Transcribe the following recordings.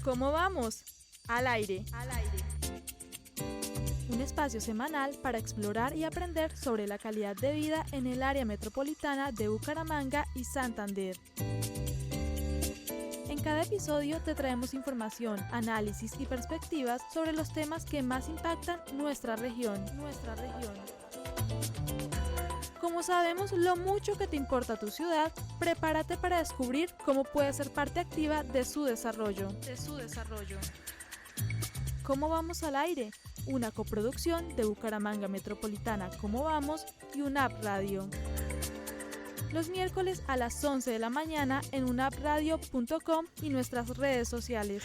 ¿Cómo vamos? Al aire. Un espacio semanal para explorar y aprender sobre la calidad de vida en el área metropolitana de Bucaramanga y Santander. En cada episodio te traemos información, análisis y perspectivas sobre los temas que más impactan nuestra región. Como sabemos lo mucho que te importa tu ciudad, prepárate para descubrir cómo puedes ser parte activa de su desarrollo. ¿Cómo vamos al aire? Una coproducción de Bucaramanga Metropolitana ¿Cómo vamos? Y UNAP Radio. Los miércoles a las 11 de la mañana en unapradio.com y nuestras redes sociales.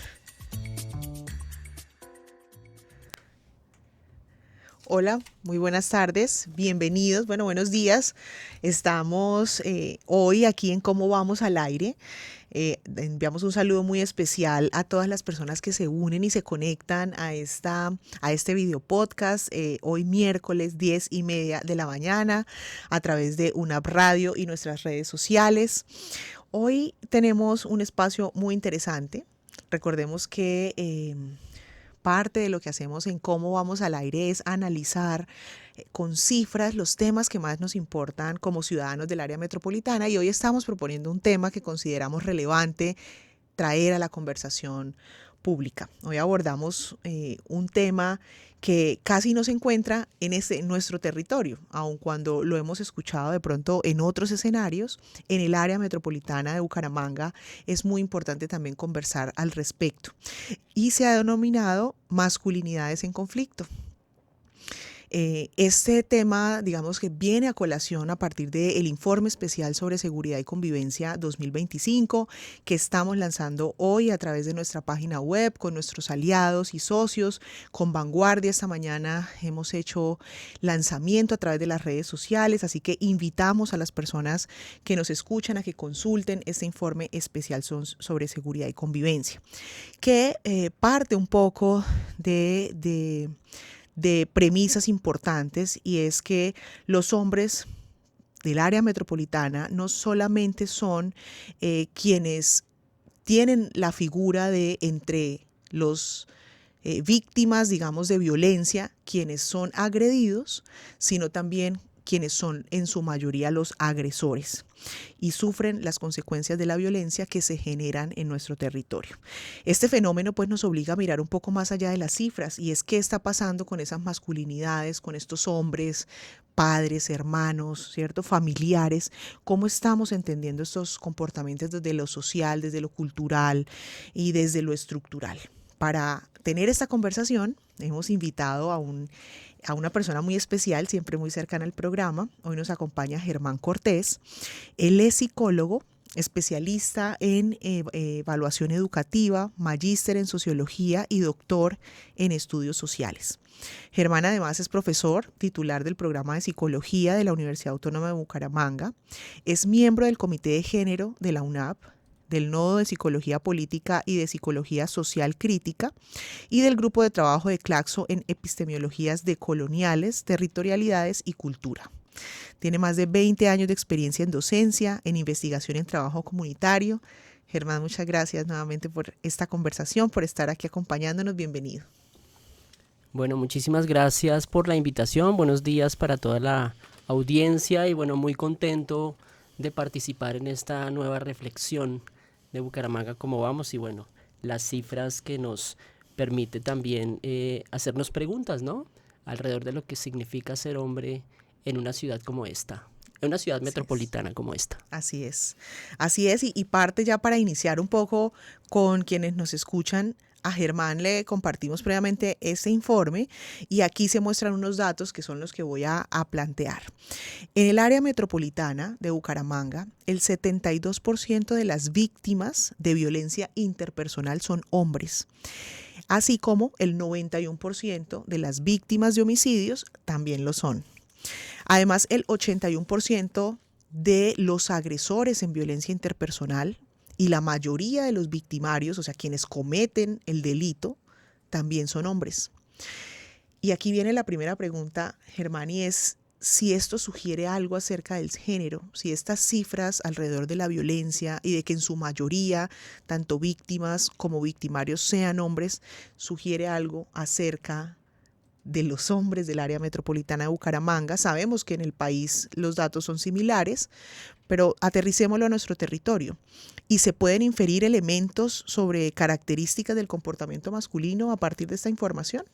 Hola, muy buenas tardes, bienvenidos, buenos días. Estamos hoy aquí en Cómo Vamos al Aire. Enviamos un saludo muy especial a todas las personas que se unen y se conectan a este video podcast hoy miércoles 10:30 de la mañana a través de UNAP Radio y nuestras redes sociales. Hoy tenemos un espacio muy interesante. Recordemos que parte de lo que hacemos en Cómo Vamos al Aire es analizar con cifras los temas que más nos importan como ciudadanos del área metropolitana, y hoy estamos proponiendo un tema que consideramos relevante traer a la conversación pública. Hoy abordamos un tema que casi no se encuentra en nuestro territorio, aun cuando lo hemos escuchado de pronto en otros escenarios. En el área metropolitana de Bucaramanga es muy importante también conversar al respecto, y se ha denominado masculinidades en conflicto. Este tema, digamos que viene a colación a partir del informe especial sobre seguridad y convivencia 2025 que estamos lanzando hoy a través de nuestra página web con nuestros aliados y socios. Con Vanguardia esta mañana hemos hecho lanzamiento a través de las redes sociales, así que invitamos a las personas que nos escuchan a que consulten este informe especial sobre seguridad y convivencia, que parte un poco de premisas importantes, y es que los hombres del área metropolitana no solamente son quienes tienen la figura de entre los víctimas, digamos, de violencia, quienes son agredidos, sino también quienes son en su mayoría los agresores y sufren las consecuencias de la violencia que se generan en nuestro territorio. Este fenómeno pues nos obliga a mirar un poco más allá de las cifras, y es qué está pasando con esas masculinidades, con estos hombres, padres, hermanos, ¿cierto? Familiares, cómo estamos entendiendo estos comportamientos desde lo social, desde lo cultural y desde lo estructural. Para tener esta conversación hemos invitado a una persona muy especial, siempre muy cercana al programa. Hoy nos acompaña Germán Cortés. Él es psicólogo, especialista en evaluación educativa, magíster en sociología y doctor en estudios sociales. Germán además es profesor titular del programa de psicología de la Universidad Autónoma de Bucaramanga. Es miembro del Comité de Género de la UNAP, del Nodo de Psicología Política y de Psicología Social Crítica, y del Grupo de Trabajo de Claxo en Epistemologías decoloniales, Territorialidades y Cultura. Tiene más de 20 años de experiencia en docencia, en investigación en trabajo comunitario. Germán, muchas gracias nuevamente por esta conversación, por estar aquí acompañándonos. Bienvenido. Bueno, muchísimas gracias por la invitación. Buenos días para toda la audiencia y muy contento de participar en esta nueva reflexión de Bucaramanga Cómo Vamos, y las cifras que nos permite también hacernos preguntas, ¿no? Alrededor de lo que significa ser hombre en una ciudad como esta, en una ciudad metropolitana como esta. Así es, y parte ya para iniciar un poco con quienes nos escuchan. A Germán le compartimos previamente este informe, y aquí se muestran unos datos que son los que voy a plantear. En el área metropolitana de Bucaramanga, el 72% de las víctimas de violencia interpersonal son hombres, así como el 91% de las víctimas de homicidios también lo son. Además, el 81% de los agresores en violencia interpersonal y la mayoría de los victimarios, o sea, quienes cometen el delito, también son hombres. Y aquí viene la primera pregunta, Germán, y es si esto sugiere algo acerca del género, si estas cifras alrededor de la violencia y de que en su mayoría tanto víctimas como victimarios sean hombres, sugiere algo acerca de los hombres del área metropolitana de Bucaramanga. Sabemos que en el país los datos son similares, pero aterricémoslo a nuestro territorio. ¿Y se pueden inferir elementos sobre características del comportamiento masculino a partir de esta información?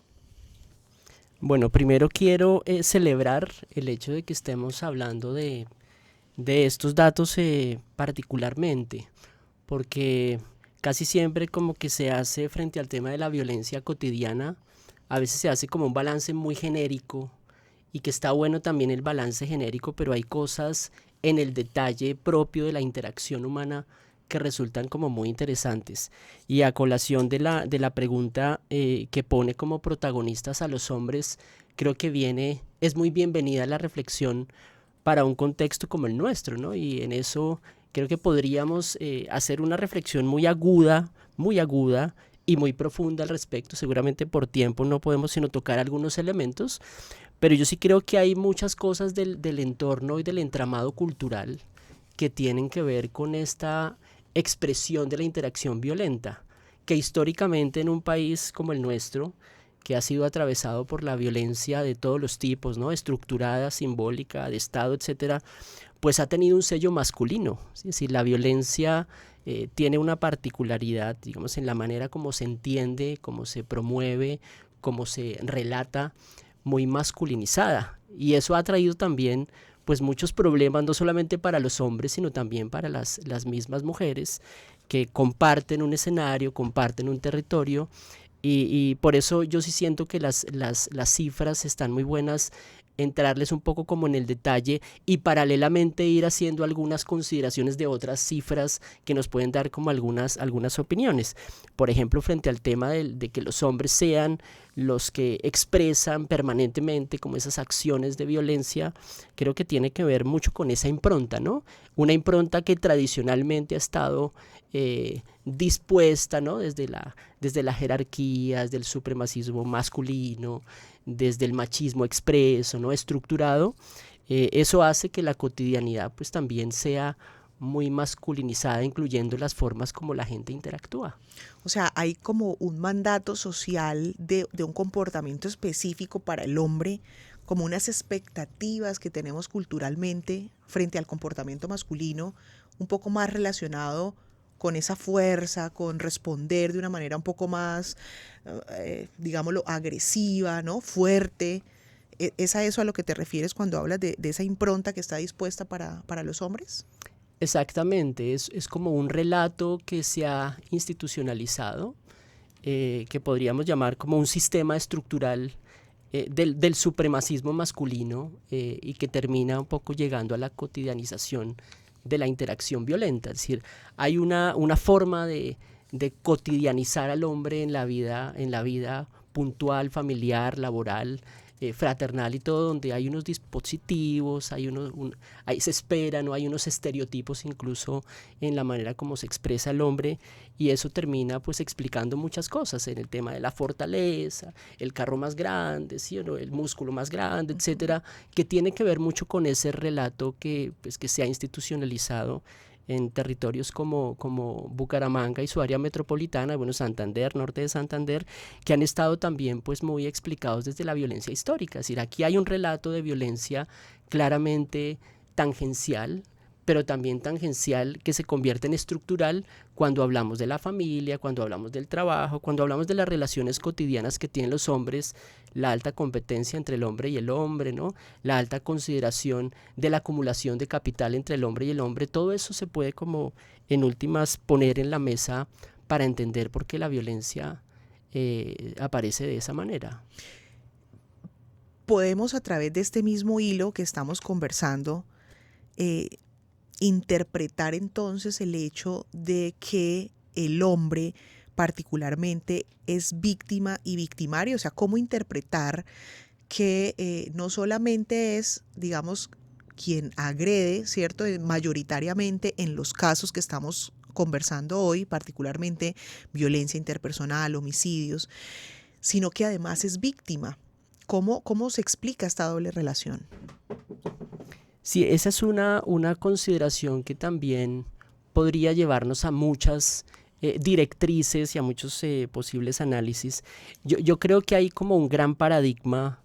Bueno, primero quiero celebrar el hecho de que estemos hablando de estos datos particularmente, porque casi siempre como que se hace frente al tema de la violencia cotidiana, a veces se hace como un balance muy genérico y que está bueno también el balance genérico, pero hay cosas en el detalle propio de la interacción humana que resultan como muy interesantes. Y a colación de la pregunta que pone como protagonistas a los hombres, creo que es muy bienvenida la reflexión para un contexto como el nuestro, ¿no? Y en eso creo que podríamos hacer una reflexión muy aguda y muy profunda al respecto. Seguramente por tiempo no podemos sino tocar algunos elementos, pero yo sí creo que hay muchas cosas del entorno y del entramado cultural que tienen que ver con esta expresión de la interacción violenta, que históricamente en un país como el nuestro, que ha sido atravesado por la violencia de todos los tipos, ¿no? Estructurada, simbólica, de Estado, etcétera, pues ha tenido un sello masculino. Es decir, la violencia tiene una particularidad, digamos, en la manera como se entiende, cómo se promueve, cómo se relata, muy masculinizada. Y eso ha traído también pues muchos problemas, no solamente para los hombres, sino también para las mismas mujeres que comparten un escenario, comparten un territorio, y por eso yo sí siento que las cifras están muy buenas, entrarles un poco como en el detalle y paralelamente ir haciendo algunas consideraciones de otras cifras que nos pueden dar como algunas opiniones. Por ejemplo, frente al tema de que los hombres sean los que expresan permanentemente como esas acciones de violencia, creo que tiene que ver mucho con esa impronta, ¿no? Una impronta que tradicionalmente ha estado dispuesta, ¿no? Desde la jerarquía, desde el supremacismo masculino, desde el machismo expreso, ¿no? Estructurado. Eso hace que la cotidianidad pues también sea muy masculinizada, incluyendo las formas como la gente interactúa. O sea, hay como un mandato social de un comportamiento específico para el hombre, como unas expectativas que tenemos culturalmente frente al comportamiento masculino, un poco más relacionado con esa fuerza, con responder de una manera un poco más, digámoslo, agresiva, ¿no? Fuerte. ¿Es a eso a lo que te refieres cuando hablas de esa impronta que está dispuesta para los hombres? Exactamente, es como un relato que se ha institucionalizado, que podríamos llamar como un sistema estructural del supremacismo masculino, y que termina un poco llegando a la cotidianización de la interacción violenta. Es decir, hay una forma de cotidianizar al hombre en la vida puntual, familiar, laboral, fraternal y todo, donde hay unos dispositivos, ahí se espera, ¿no? Hay unos estereotipos incluso en la manera como se expresa el hombre, y eso termina pues explicando muchas cosas en el tema de la fortaleza, el carro más grande, ¿sí o no? El músculo más grande, etcétera, que tiene que ver mucho con ese relato que se ha institucionalizado en territorios como Bucaramanga y su área metropolitana, bueno, Santander, norte de Santander, que han estado también pues muy explicados desde la violencia histórica. Es decir, aquí hay un relato de violencia claramente tangencial, pero también tangencial que se convierte en estructural cuando hablamos de la familia, cuando hablamos del trabajo, cuando hablamos de las relaciones cotidianas que tienen los hombres, la alta competencia entre el hombre y el hombre, ¿no? La alta consideración de la acumulación de capital entre el hombre y el hombre. Todo eso se puede como en últimas poner en la mesa para entender por qué la violencia aparece de esa manera. Podemos, a través de este mismo hilo que estamos conversando, interpretar entonces el hecho de que el hombre particularmente es víctima y victimario. O sea, cómo interpretar que no solamente es, digamos, quien agrede, ¿cierto? Mayoritariamente en los casos que estamos conversando hoy, particularmente violencia interpersonal, homicidios, sino que además es víctima. ¿Cómo se explica esta doble relación? Sí, esa es una consideración que también podría llevarnos a muchas directrices y a muchos posibles análisis. Yo creo que hay como un gran paradigma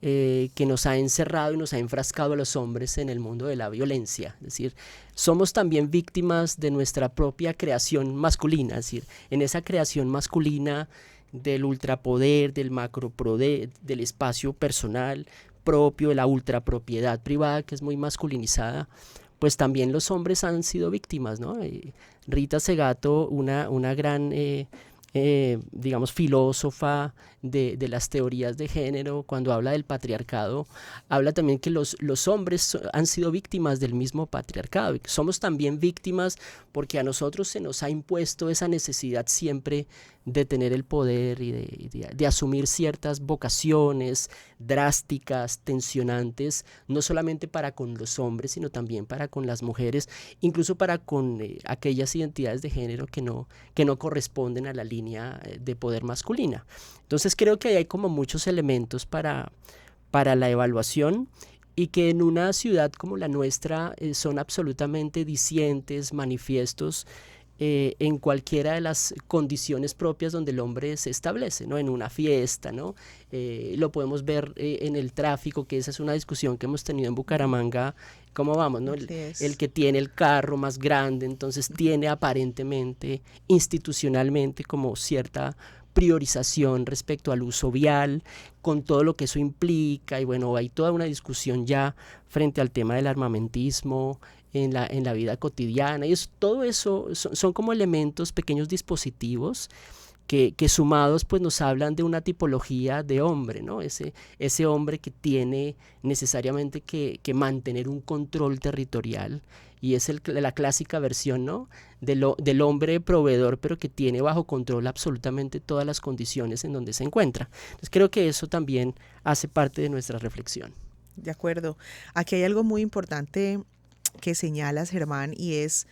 que nos ha encerrado y nos ha enfrascado a los hombres en el mundo de la violencia. Es decir, somos también víctimas de nuestra propia creación masculina, es decir, en esa creación masculina del ultrapoder, del macropoder, del espacio personal propio, de la ultrapropiedad privada, que es muy masculinizada, pues también los hombres han sido víctimas, ¿no? Rita Segato, una gran digamos, filósofa de las teorías de género, cuando habla del patriarcado, habla también que los hombres han sido víctimas del mismo patriarcado y que somos también víctimas porque a nosotros se nos ha impuesto esa necesidad siempre de tener el poder y de asumir ciertas vocaciones drásticas, tensionantes, no solamente para con los hombres, sino también para con las mujeres, incluso para con aquellas identidades de género que no corresponden a la línea de poder masculina. Entonces creo que hay como muchos elementos para la evaluación y que en una ciudad como la nuestra son absolutamente dicientes, manifiestos en cualquiera de las condiciones propias donde el hombre se establece, ¿no? En una fiesta, ¿no? Lo podemos ver en el tráfico, que esa es una discusión que hemos tenido en Bucaramanga, ¿cómo vamos, no? El que tiene el carro más grande, entonces tiene aparentemente, institucionalmente, como cierta priorización respecto al uso vial, con todo lo que eso implica, y bueno, hay toda una discusión ya frente al tema del armamentismo en la vida cotidiana, y todo eso son como elementos, pequeños dispositivos que sumados pues nos hablan de una tipología de hombre, ¿no? Ese hombre que tiene necesariamente que mantener un control territorial, y es la clásica versión, ¿no? Del hombre proveedor, pero que tiene bajo control absolutamente todas las condiciones en donde se encuentra. Entonces creo que eso también hace parte de nuestra reflexión. De acuerdo. Aquí hay algo muy importante que señalas, Germán, y es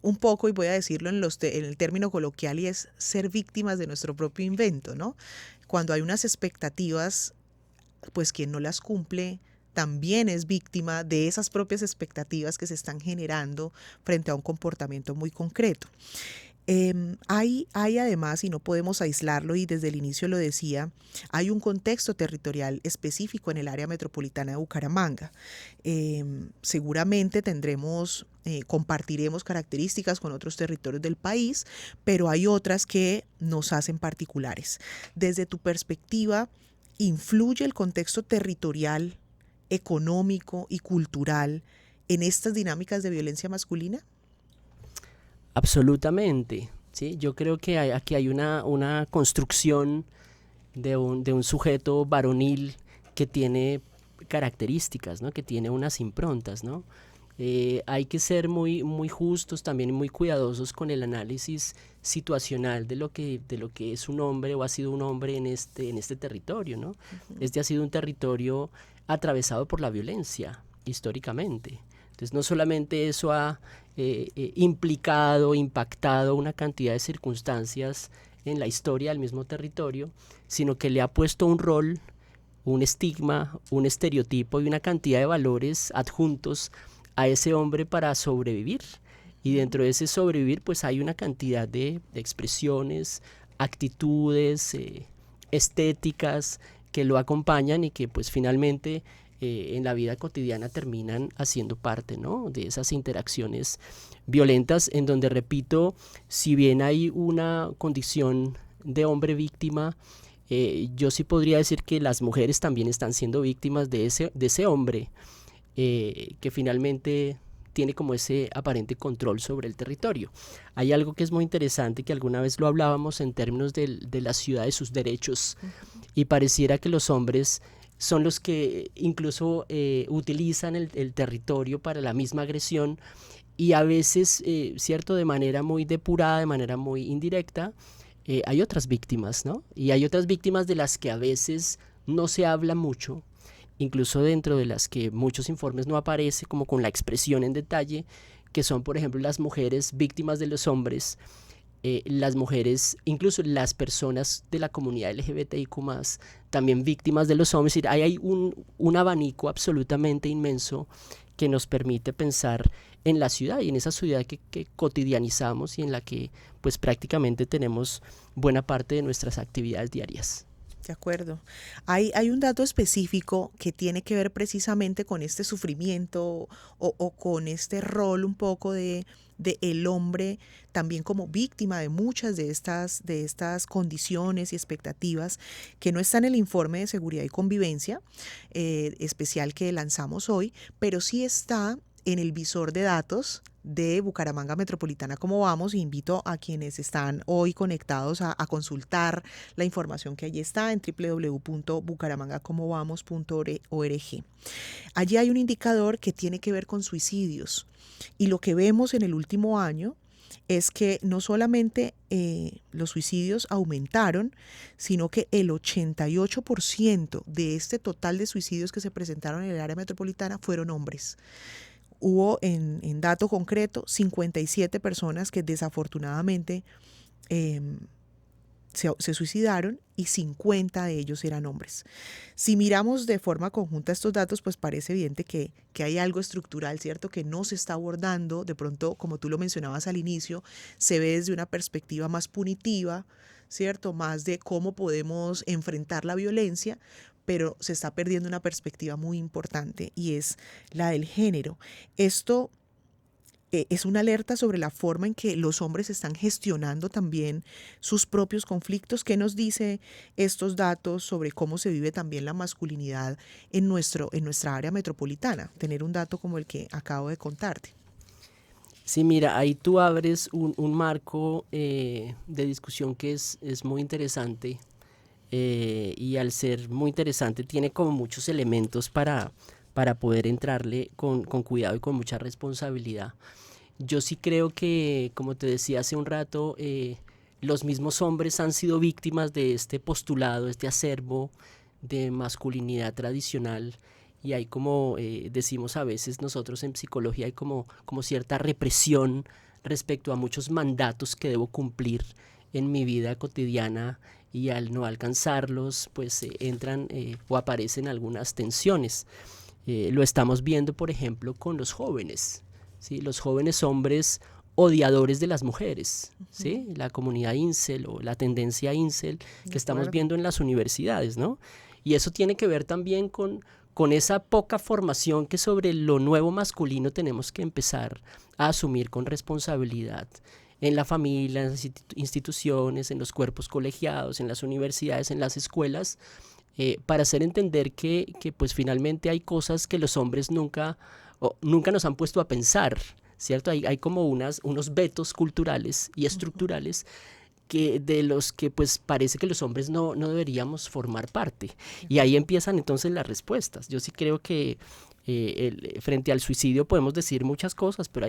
un poco, y voy a decirlo en el término coloquial, y es ser víctimas de nuestro propio invento, ¿no? Cuando hay unas expectativas, pues quien no las cumple también es víctima de esas propias expectativas que se están generando frente a un comportamiento muy concreto. Hay además, y no podemos aislarlo, y desde el inicio lo decía, hay un contexto territorial específico en el área metropolitana de Bucaramanga. Seguramente compartiremos características con otros territorios del país, pero hay otras que nos hacen particulares. Desde tu perspectiva, ¿influye el contexto territorial, económico y cultural en estas dinámicas de violencia masculina? Absolutamente, ¿sí? Yo creo que aquí hay una construcción de un sujeto varonil que tiene características, ¿no? Que tiene unas improntas, ¿no? Hay que ser muy, muy justos también y muy cuidadosos con el análisis situacional de lo que es un hombre o ha sido un hombre en este territorio, ¿no? Uh-huh. Este ha sido un territorio atravesado por la violencia históricamente. Entonces no solamente eso ha impactado una cantidad de circunstancias en la historia del mismo territorio, sino que le ha puesto un rol, un estigma, un estereotipo y una cantidad de valores adjuntos a ese hombre para sobrevivir. Y dentro de ese sobrevivir pues hay una cantidad de expresiones, actitudes, estéticas que lo acompañan y que pues finalmente en la vida cotidiana terminan haciendo parte, ¿no? De esas interacciones violentas en donde, repito, si bien hay una condición de hombre víctima, yo sí podría decir que las mujeres también están siendo víctimas de ese hombre que finalmente tiene como ese aparente control sobre el territorio. Hay algo que es muy interesante, que alguna vez lo hablábamos en términos de la ciudad, de sus derechos, y pareciera que los hombres son los que incluso utilizan el territorio para la misma agresión, y a veces, cierto, de manera muy depurada, de manera muy indirecta, hay otras víctimas, ¿no? Y hay otras víctimas de las que a veces no se habla mucho, incluso dentro de las que muchos informes no aparece como con la expresión en detalle, que son, por ejemplo, las mujeres víctimas de los hombres, las mujeres, incluso las personas de la comunidad LGBTIQ+, también víctimas de los hombres. Es decir, hay un abanico absolutamente inmenso que nos permite pensar en la ciudad y en esa ciudad que cotidianizamos y en la que pues prácticamente tenemos buena parte de nuestras actividades diarias. De acuerdo. Hay un dato específico que tiene que ver precisamente con este sufrimiento o con este rol un poco de el hombre también como víctima de muchas de estas condiciones y expectativas que no está en el informe de seguridad y convivencia especial que lanzamos hoy, pero sí está en el visor de datos de Bucaramanga Metropolitana Cómo Vamos. Invito a quienes están hoy conectados a consultar la información que allí está en www.bucaramangacomovamos.org. Allí hay un indicador que tiene que ver con suicidios y lo que vemos en el último año es que no solamente los suicidios aumentaron, sino que el 88% de este total de suicidios que se presentaron en el área metropolitana fueron hombres. Hubo en dato concreto 57 personas que desafortunadamente se suicidaron y 50 de ellos eran hombres. Si miramos de forma conjunta estos datos, pues parece evidente que hay algo estructural, ¿cierto? Que no se está abordando, de pronto, como tú lo mencionabas al inicio, se ve desde una perspectiva más punitiva, ¿cierto? Más de cómo podemos enfrentar la violencia, pero se está perdiendo una perspectiva muy importante y es la del género. Esto es una alerta sobre la forma en que los hombres están gestionando también sus propios conflictos. ¿Qué nos dice estos datos sobre cómo se vive también la masculinidad en nuestra área metropolitana? Tener un dato como el que acabo de contarte. Sí, mira, ahí tú abres un marco de discusión que es muy interesante. Y al ser muy interesante tiene como muchos elementos para poder entrarle con cuidado y con mucha responsabilidad. Yo sí creo que, como te decía hace un rato, los mismos hombres han sido víctimas de este postulado, este acervo de masculinidad tradicional, y hay como decimos a veces nosotros en psicología, hay como cierta represión respecto a muchos mandatos que debo cumplir en mi vida cotidiana, y al no alcanzarlos, pues entran o aparecen algunas tensiones. Lo estamos viendo, por ejemplo, con los jóvenes, ¿sí? Los jóvenes hombres odiadores de las mujeres, ¿sí? La comunidad incel o la tendencia incel que estamos viendo en las universidades, ¿no? Y eso tiene que ver también con esa poca formación que sobre lo nuevo masculino tenemos que empezar a asumir con responsabilidad. En la familia, en las instituciones, en los cuerpos colegiados, en las universidades, en las escuelas, para hacer entender que pues finalmente hay cosas que los hombres nunca nos han puesto a pensar, ¿cierto? Hay como unos vetos culturales y estructurales de los que pues parece que los hombres no deberíamos formar parte. Y ahí empiezan entonces las respuestas. Yo sí creo que frente al suicidio podemos decir muchas cosas, pero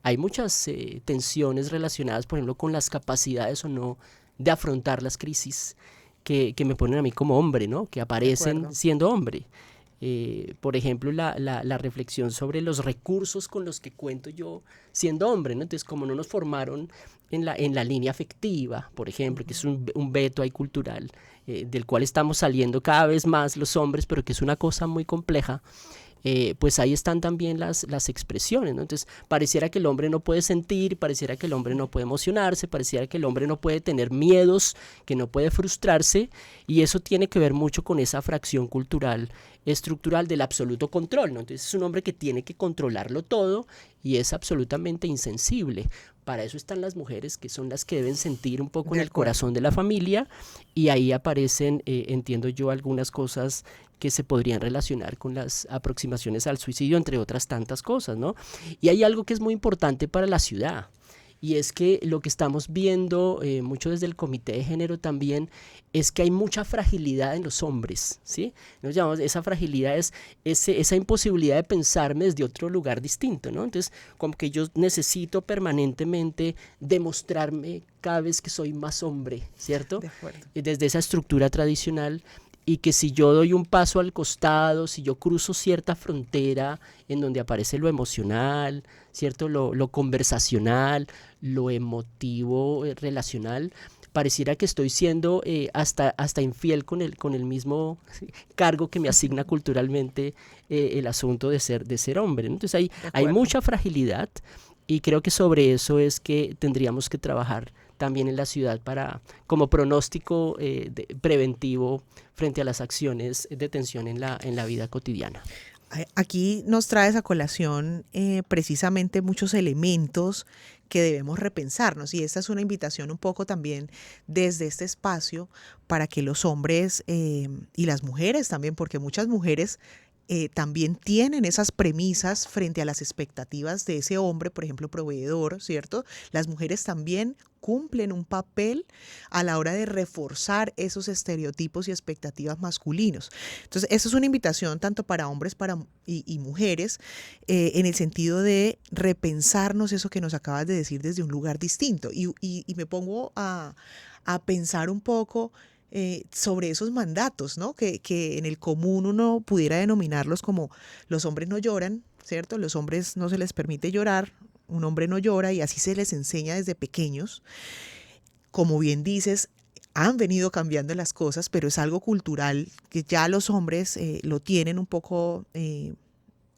hay muchas tensiones relacionadas, por ejemplo, con las capacidades o no de afrontar las crisis que me ponen a mí como hombre, ¿no? Que aparecen siendo hombre. Por ejemplo, la reflexión sobre los recursos con los que cuento yo siendo hombre, ¿no? Entonces, como no nos formaron en la línea afectiva, por ejemplo, que es un veto ahí cultural, del cual estamos saliendo cada vez más los hombres, pero que es una cosa muy compleja. Pues ahí están también las expresiones, ¿no? Entonces pareciera que el hombre no puede sentir, pareciera que el hombre no puede emocionarse, pareciera que el hombre no puede tener miedos, que no puede frustrarse, y eso tiene que ver mucho con esa fracción cultural estructural del absoluto control, ¿no? Entonces es un hombre que tiene que controlarlo todo y es absolutamente insensible. Para eso están las mujeres, que son las que deben sentir un poco en el corazón de la familia, y ahí aparecen, entiendo yo, algunas cosas que se podrían relacionar con las aproximaciones al suicidio, entre otras tantas cosas, ¿no? Y hay algo que es muy importante para la ciudad, y es que lo que estamos viendo mucho desde el Comité de Género también es que hay mucha fragilidad en los hombres, ¿sí? Nos llamamos, esa fragilidad es esa imposibilidad de pensarme desde otro lugar distinto, ¿no? Entonces, como que yo necesito permanentemente demostrarme cada vez que soy más hombre, ¿cierto? De acuerdo. Desde esa estructura tradicional. y que si yo doy un paso al costado, si yo cruzo cierta frontera en donde aparece lo emocional, ¿cierto? Lo conversacional, lo emotivo, relacional, pareciera que estoy siendo hasta infiel con el mismo cargo que me asigna culturalmente el asunto de ser hombre, ¿no? Entonces hay mucha fragilidad y creo que sobre eso es que tendríamos que trabajar también en la ciudad como pronóstico preventivo frente a las acciones de tensión en la vida cotidiana. Aquí nos traes a colación precisamente muchos elementos que debemos repensarnos, y esta es una invitación un poco también desde este espacio para que los hombres y las mujeres también, porque muchas mujeres también tienen esas premisas frente a las expectativas de ese hombre, por ejemplo, proveedor, ¿cierto? Las mujeres también cumplen un papel a la hora de reforzar esos estereotipos y expectativas masculinos. Entonces, eso es una invitación tanto para hombres y mujeres en el sentido de repensarnos eso que nos acabas de decir desde un lugar distinto. Y me pongo a pensar un poco sobre esos mandatos, ¿no? Que en el común uno pudiera denominarlos como los hombres no lloran, ¿cierto? Los hombres no se les permite llorar, un hombre no llora, y así se les enseña desde pequeños. Como bien dices, han venido cambiando las cosas, pero es algo cultural que ya los hombres lo tienen un poco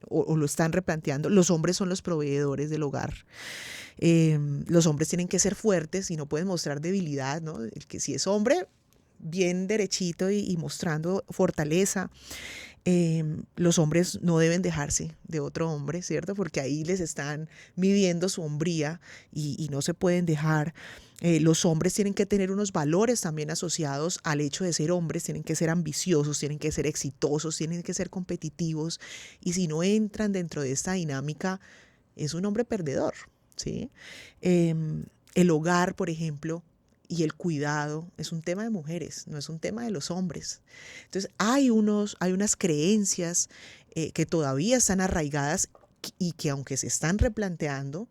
o lo están replanteando. Los hombres son los proveedores del hogar. Los hombres tienen que ser fuertes y no pueden mostrar debilidad, ¿no? El que si es hombre, bien derechito y mostrando fortaleza. Los hombres no deben dejarse de otro hombre, ¿cierto? Porque ahí les están midiendo su hombría y no se pueden dejar. Los hombres tienen que tener unos valores también asociados al hecho de ser hombres, tienen que ser ambiciosos, tienen que ser exitosos, tienen que ser competitivos, y si no entran dentro de esta dinámica, es un hombre perdedor, ¿sí? El hogar, por ejemplo, y el cuidado es un tema de mujeres, no es un tema de los hombres. Entonces hay unas creencias que todavía están arraigadas y que, aunque se están replanteando,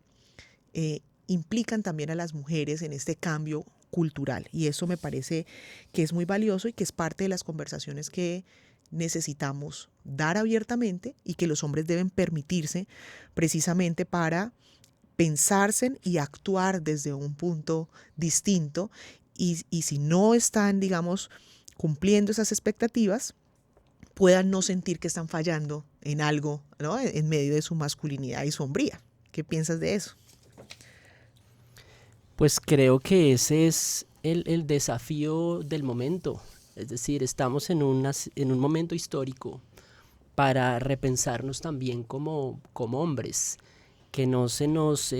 implican también a las mujeres en este cambio cultural, y eso me parece que es muy valioso y que es parte de las conversaciones que necesitamos dar abiertamente y que los hombres deben permitirse precisamente para pensarse y actuar desde un punto distinto, y si no están, digamos, cumpliendo esas expectativas, puedan no sentir que están fallando en algo, ¿no? En medio de su masculinidad y su hombría. ¿Qué piensas de eso? Pues creo que ese es el desafío del momento. Es decir, estamos en un momento histórico para repensarnos también como hombres, que no se nos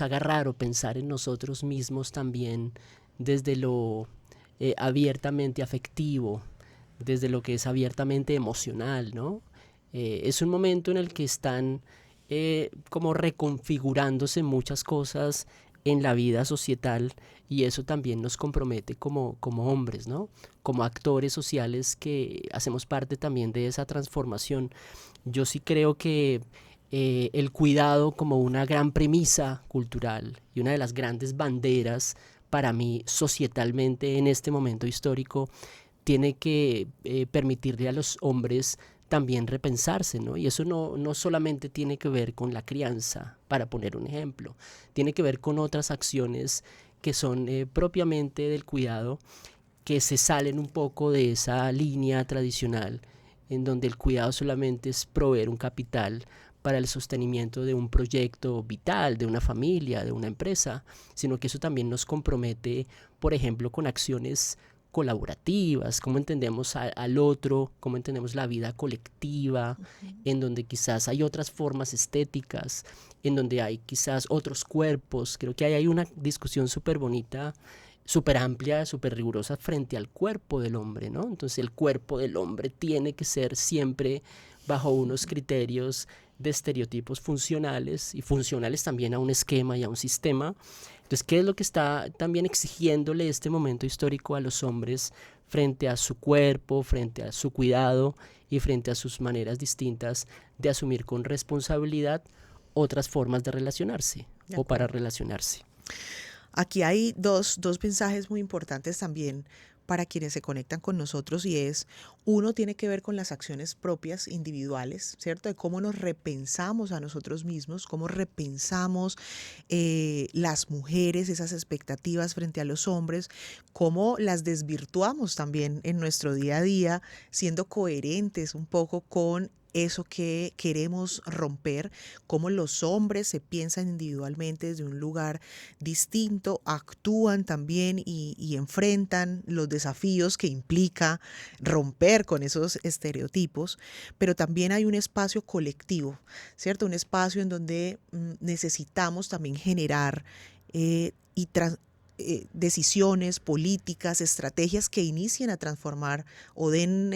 haga raro pensar en nosotros mismos también desde lo abiertamente afectivo, desde lo que es abiertamente emocional, ¿no? Es un momento en el que están como reconfigurándose muchas cosas en la vida societal, y eso también nos compromete como hombres, ¿no? Como actores sociales que hacemos parte también de esa transformación. Yo sí creo que el cuidado como una gran premisa cultural y una de las grandes banderas para mí societalmente en este momento histórico tiene que permitirle a los hombres también repensarse, ¿no? Y eso no solamente tiene que ver con la crianza, para poner un ejemplo, tiene que ver con otras acciones que son propiamente del cuidado, que se salen un poco de esa línea tradicional en donde el cuidado solamente es proveer un capital para el sostenimiento de un proyecto vital, de una familia, de una empresa, sino que eso también nos compromete, por ejemplo, con acciones colaborativas, cómo entendemos al otro, cómo entendemos la vida colectiva, en donde quizás hay otras formas estéticas, en donde hay quizás otros cuerpos. Creo que hay una discusión súper bonita, súper amplia, súper rigurosa frente al cuerpo del hombre, ¿no? Entonces el cuerpo del hombre tiene que ser siempre bajo unos criterios de estereotipos funcionales, y funcionales también a un esquema y a un sistema. Entonces, ¿qué es lo que está también exigiéndole este momento histórico a los hombres frente a su cuerpo, frente a su cuidado y frente a sus maneras distintas de asumir con responsabilidad otras formas de relacionarse o para relacionarse? Aquí hay dos mensajes muy importantes también para quienes se conectan con nosotros, y es, uno tiene que ver con las acciones propias individuales, ¿cierto? De cómo nos repensamos a nosotros mismos, cómo repensamos las mujeres, esas expectativas frente a los hombres, cómo las desvirtuamos también en nuestro día a día, siendo coherentes un poco con eso que queremos romper, cómo los hombres se piensan individualmente desde un lugar distinto, actúan también y enfrentan los desafíos que implica romper con esos estereotipos, pero también hay un espacio colectivo, ¿cierto? Un espacio en donde necesitamos también generar decisiones, políticas, estrategias que inicien a transformar o den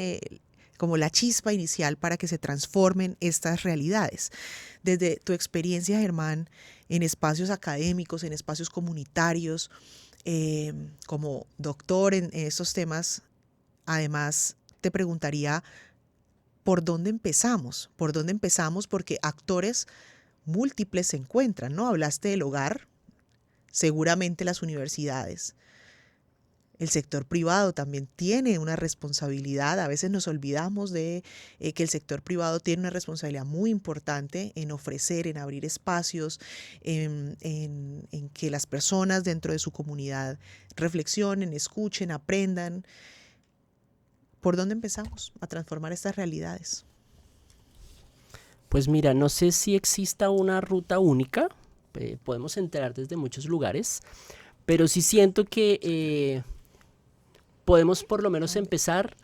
como la chispa inicial para que se transformen estas realidades. Desde tu experiencia, Germán, en espacios académicos, en espacios comunitarios, como doctor en estos temas, además te preguntaría, ¿por dónde empezamos? ¿Por dónde empezamos? Porque actores múltiples se encuentran, ¿no? Hablaste del hogar, seguramente las universidades. El sector privado también tiene una responsabilidad. A veces nos olvidamos de que el sector privado tiene una responsabilidad muy importante en ofrecer, en abrir espacios, en que las personas dentro de su comunidad reflexionen, escuchen, aprendan. ¿Por dónde empezamos a transformar estas realidades? Pues mira, no sé si exista una ruta única, podemos entrar desde muchos lugares, pero sí siento que podemos por lo menos empezar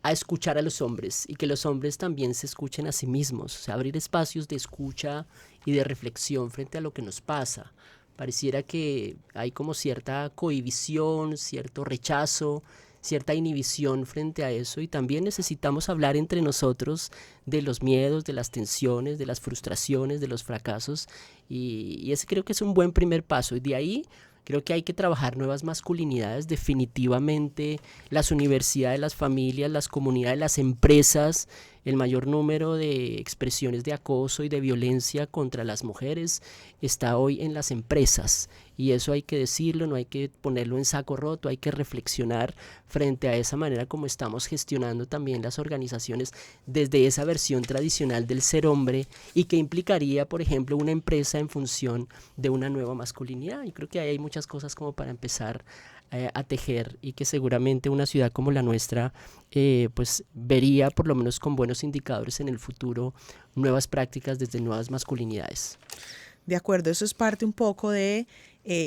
a escuchar a los hombres y que los hombres también se escuchen a sí mismos, o sea, abrir espacios de escucha y de reflexión frente a lo que nos pasa. Pareciera que hay como cierta cohibición, cierto rechazo, cierta inhibición frente a eso, y también necesitamos hablar entre nosotros de los miedos, de las tensiones, de las frustraciones, de los fracasos, y ese creo que es un buen primer paso, y de ahí creo que hay que trabajar nuevas masculinidades. Definitivamente las universidades, las familias, las comunidades, las empresas, el mayor número de expresiones de acoso y de violencia contra las mujeres está hoy en las empresas, y eso hay que decirlo, no hay que ponerlo en saco roto, hay que reflexionar frente a esa manera como estamos gestionando también las organizaciones desde esa versión tradicional del ser hombre, y que implicaría, por ejemplo, una empresa en función de una nueva masculinidad. Y creo que ahí hay muchas cosas como para empezar a tejer, y que seguramente una ciudad como la nuestra pues vería por lo menos con buenos indicadores en el futuro nuevas prácticas desde nuevas masculinidades. De acuerdo, eso es parte un poco de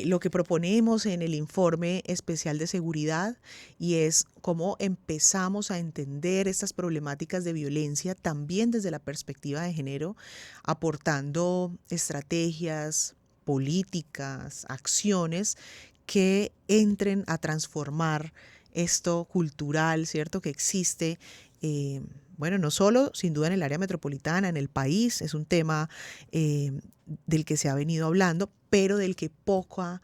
lo que proponemos en el informe especial de seguridad, y es cómo empezamos a entender estas problemáticas de violencia también desde la perspectiva de género, aportando estrategias, políticas, acciones que entren a transformar esto cultural, ¿cierto?, que existe, bueno, no solo sin duda en el área metropolitana, en el país, es un tema del que se ha venido hablando, pero del que poca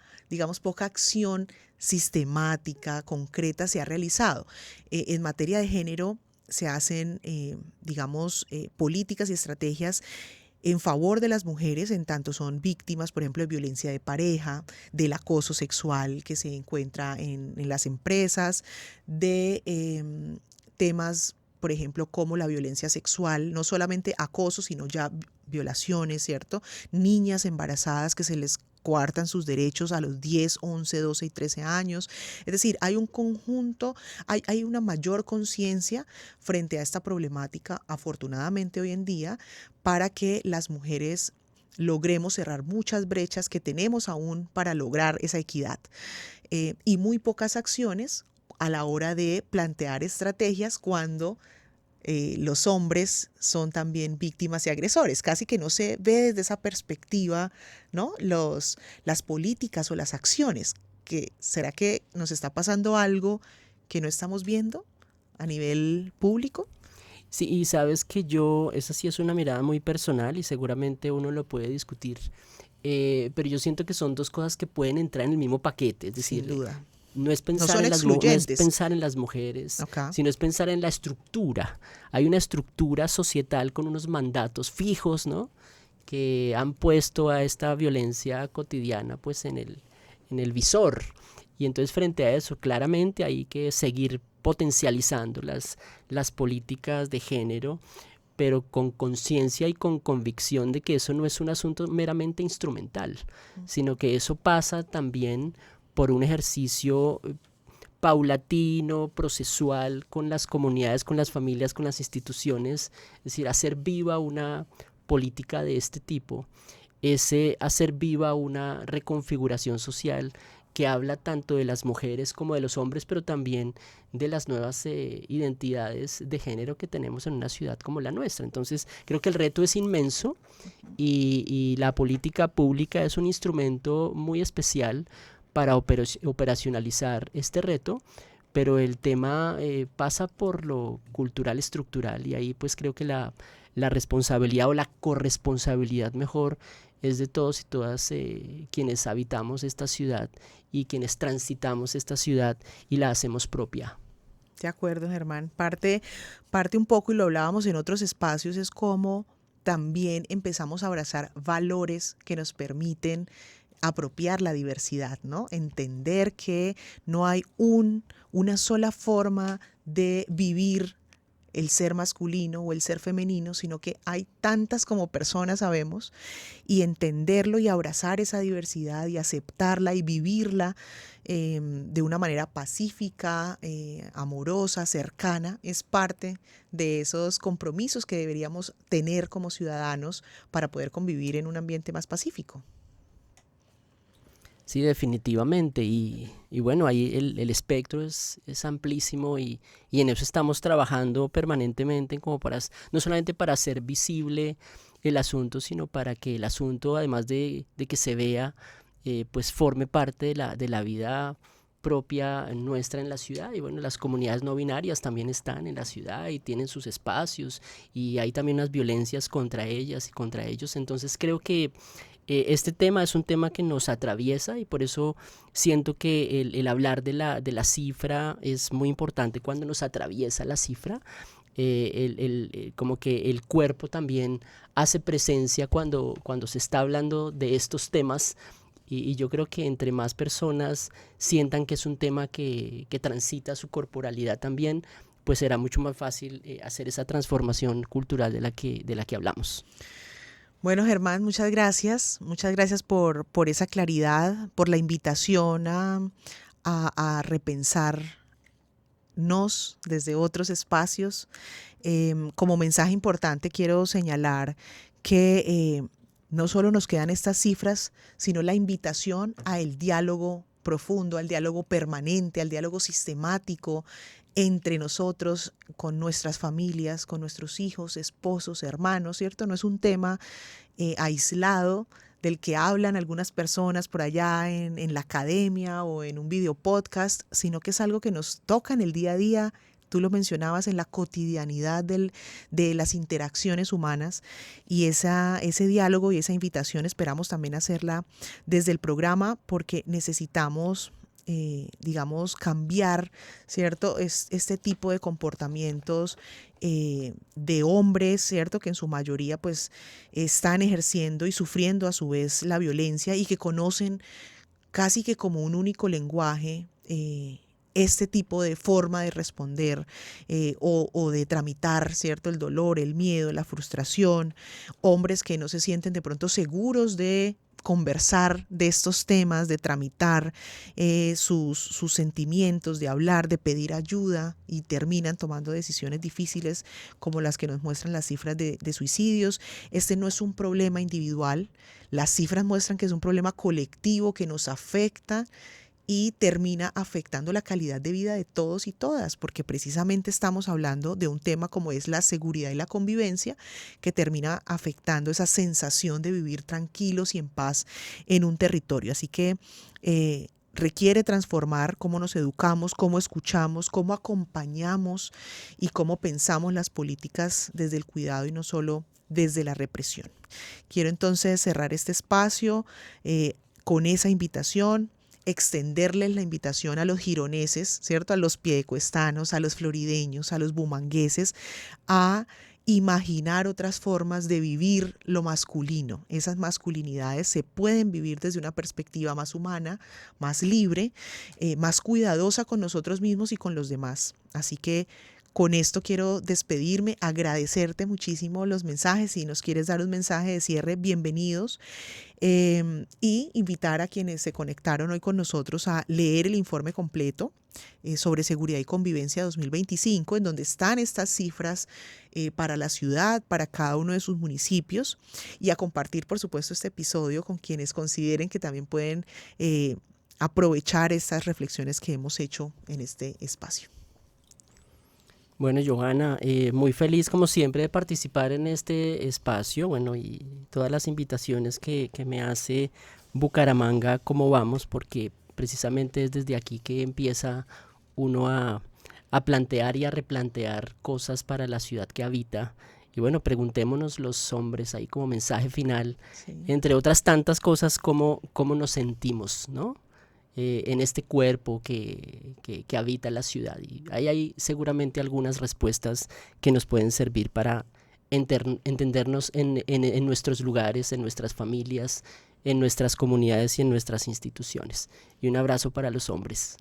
acción sistemática, concreta se ha realizado. En materia de género se hacen, políticas y estrategias en favor de las mujeres, en tanto son víctimas, por ejemplo, de violencia de pareja, del acoso sexual que se encuentra en las empresas, de temas, por ejemplo, como la violencia sexual, no solamente acoso, sino ya violaciones, ¿cierto? Niñas embarazadas que se les coartan sus derechos a los 10, 11, 12 y 13 años. Es decir, hay un conjunto, hay una mayor conciencia frente a esta problemática, afortunadamente hoy en día, para que las mujeres logremos cerrar muchas brechas que tenemos aún para lograr esa equidad. Y muy pocas acciones a la hora de plantear estrategias cuando los hombres son también víctimas y agresores. Casi que no se ve desde esa perspectiva, ¿no?, las políticas o las acciones. ¿Será que nos está pasando algo que no estamos viendo a nivel público? Sí, y sabes que esa sí es una mirada muy personal y seguramente uno lo puede discutir, pero yo siento que son dos cosas que pueden entrar en el mismo paquete, es decir, sin duda. No es pensar, no es pensar en las mujeres, okay, sino es pensar en la estructura. Hay una estructura societal con unos mandatos fijos, ¿no?, que han puesto a esta violencia cotidiana pues en el visor. Y entonces frente a eso, claramente hay que seguir potencializando las políticas de género, pero con conciencia y con convicción de que eso no es un asunto meramente instrumental, sino que eso pasa también por un ejercicio paulatino, procesual, con las comunidades, con las familias, con las instituciones, es decir, hacer viva una política de este tipo, ese hacer viva una reconfiguración social que habla tanto de las mujeres como de los hombres, pero también de las nuevas identidades de género que tenemos en una ciudad como la nuestra. Entonces, creo que el reto es inmenso y la política pública es un instrumento muy especial para operacionalizar este reto, pero el tema pasa por lo cultural estructural y ahí pues creo que la responsabilidad o la corresponsabilidad mejor es de todos y todas quienes habitamos esta ciudad y quienes transitamos esta ciudad y la hacemos propia. De acuerdo, Germán. Parte un poco, y lo hablábamos en otros espacios, es cómo también empezamos a abrazar valores que nos permiten apropiar la diversidad, ¿no? Entender que no hay una sola forma de vivir el ser masculino o el ser femenino, sino que hay tantas como personas sabemos, y entenderlo y abrazar esa diversidad y aceptarla y vivirla de una manera pacífica, amorosa, cercana, es parte de esos compromisos que deberíamos tener como ciudadanos para poder convivir en un ambiente más pacífico. Sí, definitivamente. Y bueno, ahí el espectro es amplísimo y en eso estamos trabajando permanentemente como no solamente para hacer visible el asunto, sino para que el asunto, además de que se vea, pues forme parte de la vida propia nuestra en la ciudad. Y bueno, las comunidades no binarias también están en la ciudad y tienen sus espacios y hay también unas violencias contra ellas y contra ellos. Entonces creo que este tema es un tema que nos atraviesa y por eso siento que el hablar de la cifra es muy importante cuando nos atraviesa la cifra. Como que el cuerpo también hace presencia cuando se está hablando de estos temas y yo creo que entre más personas sientan que es un tema que transita su corporalidad también, pues será mucho más fácil hacer esa transformación cultural de la que hablamos. Bueno, Germán, muchas gracias por esa claridad, por la invitación a repensarnos desde otros espacios. Como mensaje importante quiero señalar que no solo nos quedan estas cifras, sino la invitación al diálogo profundo, al diálogo permanente, al diálogo sistemático entre nosotros, con nuestras familias, con nuestros hijos, esposos, hermanos, ¿cierto? No es un tema aislado del que hablan algunas personas por allá en la academia o en un video podcast, sino que es algo que nos toca en el día a día. Tú lo mencionabas, en la cotidianidad de las interacciones humanas, y ese diálogo y esa invitación esperamos también hacerla desde el programa porque necesitamos cambiar, ¿cierto? Este tipo de comportamientos de hombres, ¿cierto? Que en su mayoría pues están ejerciendo y sufriendo a su vez la violencia y que conocen casi que como un único lenguaje este tipo de forma de responder o de tramitar, ¿cierto? El dolor, el miedo, la frustración, hombres que no se sienten de pronto seguros de conversar de estos temas, de tramitar sus sentimientos, de hablar, de pedir ayuda, y terminan tomando decisiones difíciles como las que nos muestran las cifras de suicidios. Este no es un problema individual, las cifras muestran que es un problema colectivo que nos afecta y termina afectando la calidad de vida de todos y todas, porque precisamente estamos hablando de un tema como es la seguridad y la convivencia, que termina afectando esa sensación de vivir tranquilos y en paz en un territorio. Así que requiere transformar cómo nos educamos, cómo escuchamos, cómo acompañamos y cómo pensamos las políticas desde el cuidado y no solo desde la represión. Quiero entonces cerrar este espacio con esa invitación, extenderles la invitación a los gironeses, ¿cierto? A los piedecuestanos, a los florideños, a los bumangueses, a imaginar otras formas de vivir lo masculino. Esas masculinidades se pueden vivir desde una perspectiva más humana, más libre, más cuidadosa con nosotros mismos y con los demás. Así que con esto quiero despedirme, agradecerte muchísimo los mensajes. Si nos quieres dar un mensaje de cierre, bienvenidos. Y invitar a quienes se conectaron hoy con nosotros a leer el informe completo sobre seguridad y convivencia 2025, en donde están estas cifras para la ciudad, para cada uno de sus municipios, y a compartir, por supuesto, este episodio con quienes consideren que también pueden aprovechar estas reflexiones que hemos hecho en este espacio. Bueno, Johanna, muy feliz como siempre de participar en este espacio, bueno, y todas las invitaciones que me hace Bucaramanga, ¿cómo vamos? Porque precisamente es desde aquí que empieza uno a plantear y a replantear cosas para la ciudad que habita. Y bueno, preguntémonos los hombres ahí como mensaje final, Sí. entre otras tantas cosas, cómo nos sentimos, ¿no? En este cuerpo que habita la ciudad. Y ahí hay seguramente algunas respuestas que nos pueden servir para entendernos en nuestros lugares, en nuestras familias, en nuestras comunidades y en nuestras instituciones. Y un abrazo para los hombres.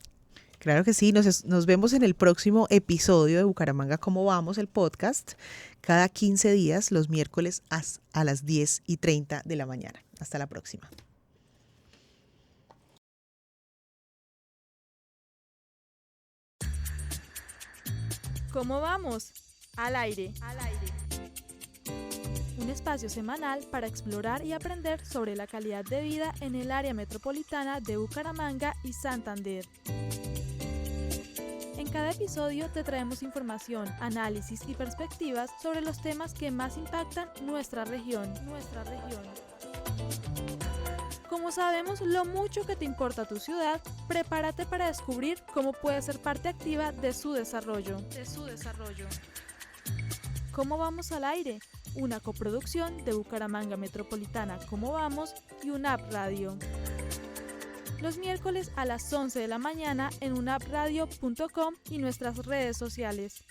Claro que sí, nos vemos en el próximo episodio de Bucaramanga ¿Cómo vamos? El podcast, cada 15 días, los miércoles a las 10:30 de la mañana. Hasta la próxima. ¿Cómo vamos? Al aire. Un espacio semanal para explorar y aprender sobre la calidad de vida en el área metropolitana de Bucaramanga y Santander. En cada episodio te traemos información, análisis y perspectivas sobre los temas que más impactan nuestra región. Como sabemos lo mucho que te importa tu ciudad, prepárate para descubrir cómo puedes ser parte activa de su desarrollo. ¿Cómo vamos al aire? Una coproducción de Bucaramanga Metropolitana ¿Cómo vamos? Y UNAP Radio. Los miércoles a las 11 de la mañana en unapradio.com y nuestras redes sociales.